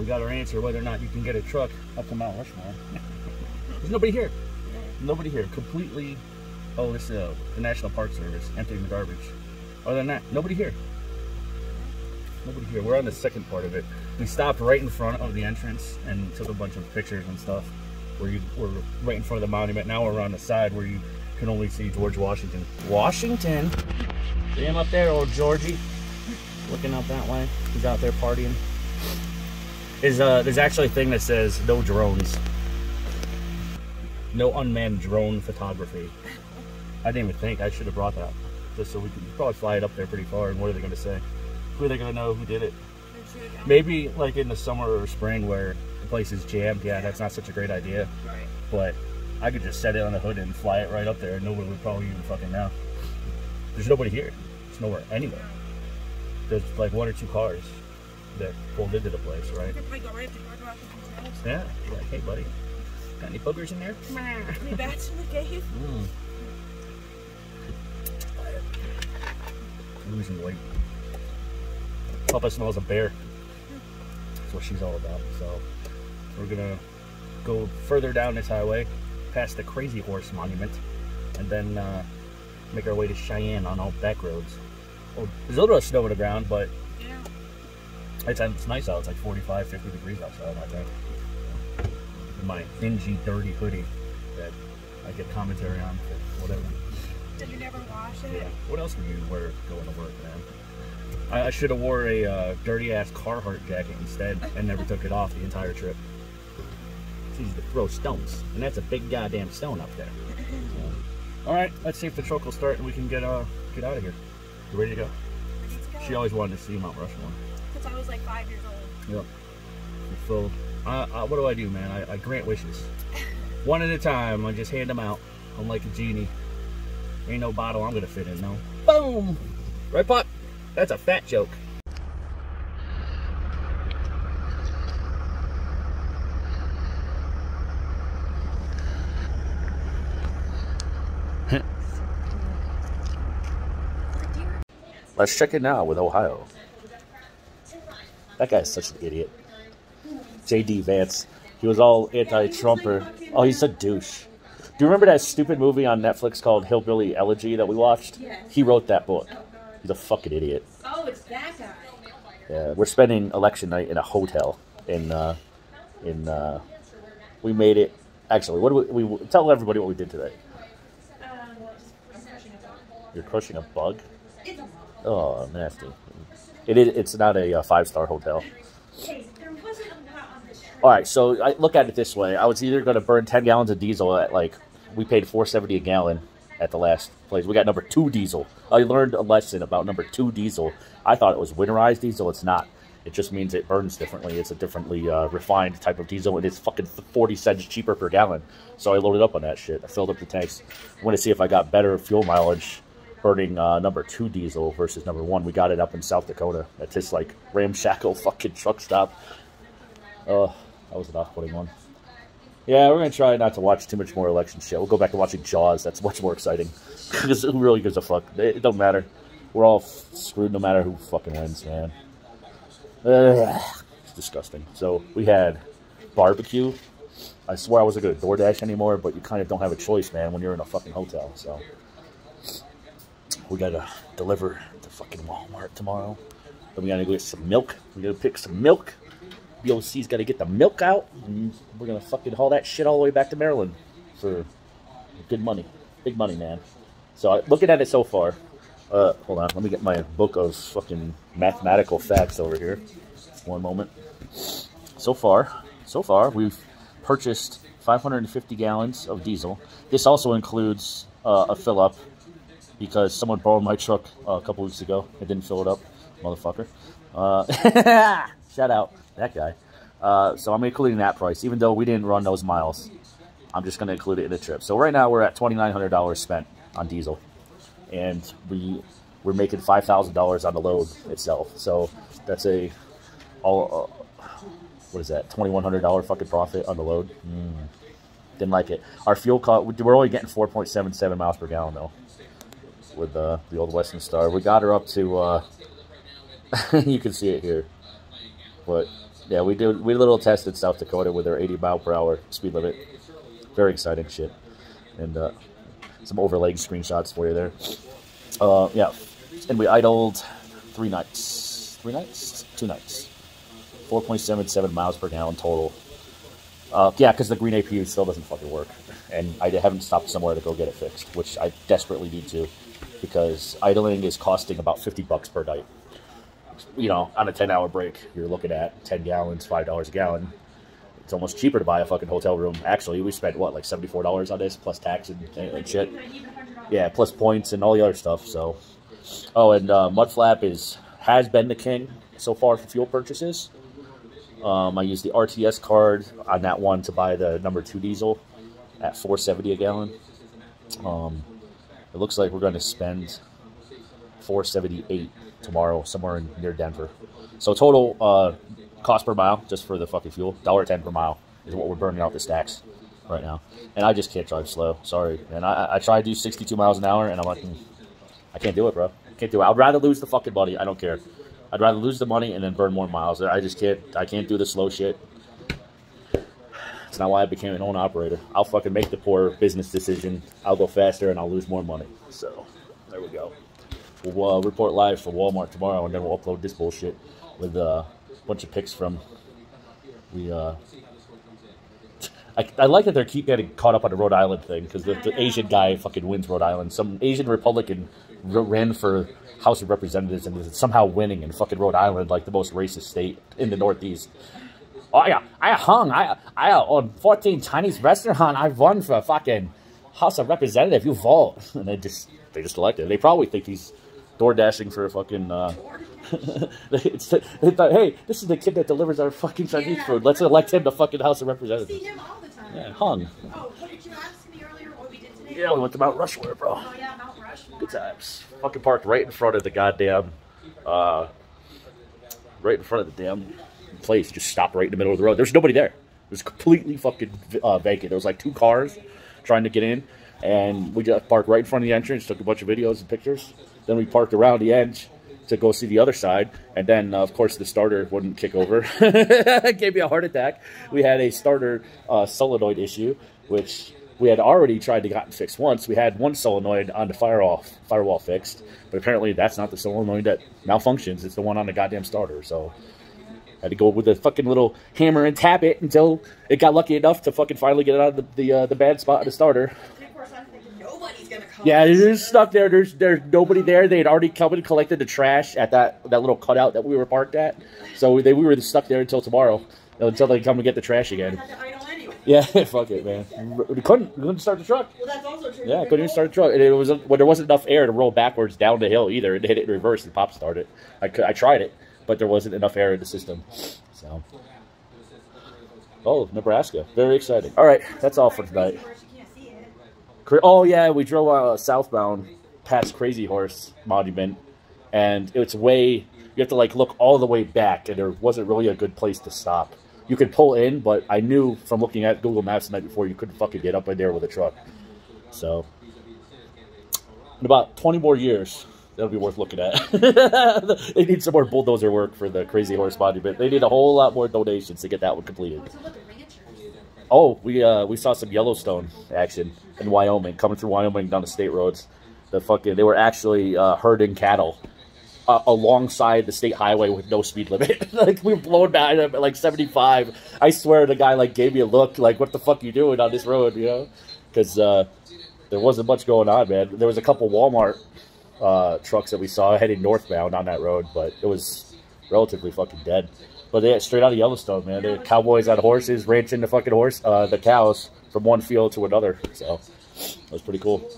we got our answer whether or not you can get a truck up to Mount Rushmore. There's nobody here. Nobody here. Completely. Oh, this is the National Park Service emptying the garbage. Other than that, nobody here. Nobody here. We're on the second part of it. We stopped right in front of the entrance and took a bunch of pictures and stuff. We're right in front of the monument. Now we're on the side where you can only see George Washington. Washington. See him up there, old Georgie. Looking out that way. He's out there partying. There's actually a thing that says no drones. No unmanned drone photography. I didn't even think I should have brought that. Just so we could probably fly it up there pretty far. And what are they going to say? Who are they going to know who did it? Maybe like in the summer or spring where the place is jammed. Yeah, that's not such a great idea. Right. But I could just set it on the hood and fly it right up there and nobody would probably even fucking know. There's nobody here. There's nowhere anywhere. There's like 1 or 2 cars that pulled into the place, right? Yeah. Like, hey buddy, got any boogers in there? Any bats in the cave? Losing weight. Papa smells a bear. That's what she's all about. So we're gonna go further down this highway, past the Crazy Horse Monument, and then make our way to Cheyenne on all back roads. Well, there's a little bit of snow on the ground, but yeah, it's nice out. It's like 45, 50 degrees outside, I think. In my dingy, dirty hoodie that I get commentary on for whatever. Did you never wash it? Yeah. What else would you wear going to work, man? I should have wore a dirty-ass Carhartt jacket instead and never took it off the entire trip. It's easy to throw stones, and that's a big goddamn stone up there. All right, let's see if the truck will start and we can get out of here. You ready to go? Ready to go? She always wanted to see Mount Rushmore. Since I was like 5 years old. Yep. So, what do, man? I grant wishes. One at a time. I just hand them out. I'm like a genie. Ain't no bottle I'm gonna fit in, no. Boom! Right, Pop? That's a fat joke. Let's check it now with Ohio. That guy's such an idiot. J.D. Vance. He was all anti-Trumper. Oh, he's a douche. Do you remember that stupid movie on Netflix called Hillbilly Elegy that we watched? Yes. He wrote that book. He's a fucking idiot. Oh, it's that guy. Yeah, we're spending election night in a hotel. We made it. Actually, what do we tell everybody what we did today? I'm crushing a bug. You're crushing a bug? It's a bug. Oh, nasty. It's not a 5-star hotel. Hey, there wasn't a lot on this trip. All right, so I look at it this way. I was either going to burn 10 gallons of diesel at we paid $4.70 a gallon at the last place. We got number 2 diesel. I learned a lesson about number 2 diesel. I thought it was winterized diesel. It's not. It just means it burns differently. It's a differently refined type of diesel, and it's fucking 40 cents cheaper per gallon. So I loaded up on that shit. I filled up the tanks. I want to see if I got better fuel mileage burning number 2 diesel versus number 1. We got it up in South Dakota at this like ramshackle fucking truck stop. Oh, that was an off-putting one. Yeah, we're going to try not to watch too much more election shit. We'll go back to watching Jaws. That's much more exciting. Because who really gives a fuck? It don't matter. We're all screwed no matter who fucking wins, man. It's disgusting. So, we had barbecue. I swear I wasn't going to DoorDash anymore, but you kind of don't have a choice, man, when you're in a fucking hotel. So, we got to deliver to fucking Walmart tomorrow. Then we got to go get some milk. We got to pick some milk. BOC's got to get the milk out, and we're going to fucking haul that shit all the way back to Maryland for good money. Big money, man. So, looking at it so far, hold on, let me get my book of fucking mathematical facts over here. One moment. So far, we've purchased 550 gallons of diesel. This also includes a fill-up, because someone borrowed my truck a couple weeks ago. I didn't fill it up, motherfucker. Shout out. That guy. So I'm including that price, even though we didn't run those miles. I'm just going to include it in the trip. So right now we're at $2,900 spent on diesel, and we're making $5,000 on the load itself. So that's what is that? $2,100 fucking profit on the load. Didn't like it. Our fuel cost. We're only getting 4.77 miles per gallon though, with the old Western Star. We got her up to. You can see it here. But Yeah, we did a little test in South Dakota with our 80-mile-per-hour speed limit. Very exciting shit. And some overlaying screenshots for you there. Yeah, and we idled 3 nights. 3 nights? 2 nights. 4.77 miles per gallon total. Yeah, because the green APU still doesn't fucking work. And I haven't stopped somewhere to go get it fixed, which I desperately need to, because idling is costing about $50 per night. You know, on a 10-hour break, you're looking at 10 gallons, $5 a gallon. It's almost cheaper to buy a fucking hotel room. Actually, we spent, what, like $74 on this, plus tax and shit? Yeah, plus points and all the other stuff, so. Oh, and Mudflap has been the king so far for fuel purchases. I used the RTS card on that one to buy the number 2 diesel at $4.70 a gallon. It looks like we're going to spend $4.78 tomorrow somewhere near Denver. So total cost per mile, just for the fucking fuel, $1.10 per mile is what we're burning out the stacks right now. And I just can't drive slow. Sorry. And I try to do 62 miles an hour, and I'm like, I can't do it, bro. I can't do it. I'd rather lose the fucking money. I don't care. I'd rather lose the money and then burn more miles. I just can't. I can't do the slow shit. It's not why I became an own operator. I'll fucking make the poor business decision. I'll go faster and I'll lose more money. So, there we go. We'll report live for Walmart tomorrow, and then we'll upload this bullshit with a bunch of pics from. I like that they keep getting caught up on the Rhode Island thing, because the Asian guy fucking wins Rhode Island. Some Asian Republican ran for House of Representatives and is somehow winning in fucking Rhode Island, like the most racist state in the Northeast. Oh yeah, I on 14 Chinese restaurant, I won for fucking House of Representative. You vote, and they just elected. They probably think he's door dashing for a fucking. They thought, hey, this is the kid that delivers our fucking Chinese food. Let's elect him to fucking House of Representatives. See him all the time. Yeah, hung. Oh, what did you ask me earlier? What we did today? Yeah, we went to Mount Rushmore, bro. Oh yeah, Mount Rushmore. Good times. Fucking parked right in front of the goddamn, right in front of the damn place. Just stopped right in the middle of the road. There's nobody there. It was completely fucking vacant. There was like 2 cars trying to get in, and we just parked right in front of the entrance, took a bunch of videos and pictures. Then we parked around the edge to go see the other side, and then of course the starter wouldn't kick over. It gave me a heart attack. We had a starter solenoid issue, which we had already tried to get fixed once. We had one solenoid on the firewall fixed, but apparently that's not the solenoid that malfunctions. It's the one on the goddamn starter. So had to go with the fucking little hammer and tap it until it got lucky enough to fucking finally get it out of the bad spot of the starter. Nobody's gonna come. Yeah, they're just stuck there. There's nobody there. They had already come and collected the trash at that little cutout that we were parked at. So we were stuck there until tomorrow, until they come and get the trash again. Yeah, fuck it, man. We couldn't start the truck. Well, that's also true. Yeah, couldn't even start the truck. And it was there wasn't enough air to roll backwards down the hill either. It hit it in reverse and pop started. I tried it, but there wasn't enough air in the system. So, oh, Nebraska, very exciting. All right, that's all for tonight. Oh yeah, we drove southbound past Crazy Horse Monument, and it's you have to like look all the way back, and there wasn't really a good place to stop. You could pull in, but I knew from looking at Google Maps the night before you couldn't fucking get up in there with a truck. So, in about 20 more years, that'll be worth looking at. They need some more bulldozer work for the Crazy Horse Monument. They need a whole lot more donations to get that one completed. Oh, we saw some Yellowstone action in Wyoming, coming through Wyoming down the state roads. They were actually herding cattle alongside the state highway with no speed limit. Like, we were blowing by them at like 75. I swear the guy like gave me a look like, what the fuck you doing on this road, you know? Because there wasn't much going on, man. There was a couple Walmart trucks that we saw heading northbound on that road, but it was relatively fucking dead. But they straight out of Yellowstone, man. They had cowboys on horses, ranching the cows from one field to another. So that was pretty cool.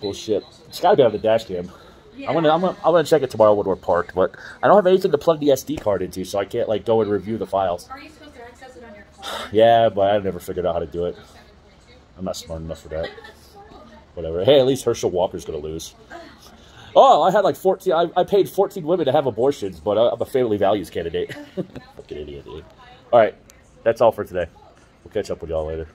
Cool shit. It's gotta be on the dash cam. Yeah. I'm gonna check it tomorrow when we're parked, but I don't have anything to plug the SD card into, so I can't like go and review the files. Are you supposed to access it on your phone? Yeah, but I never figured out how to do it. I'm not smart enough for that. Whatever. Hey, at least Herschel Walker's gonna lose. Oh, I had like 14. I paid 14 women to have abortions, but I'm a family values candidate. Fucking idiot, dude. All right, that's all for today. We'll catch up with y'all later.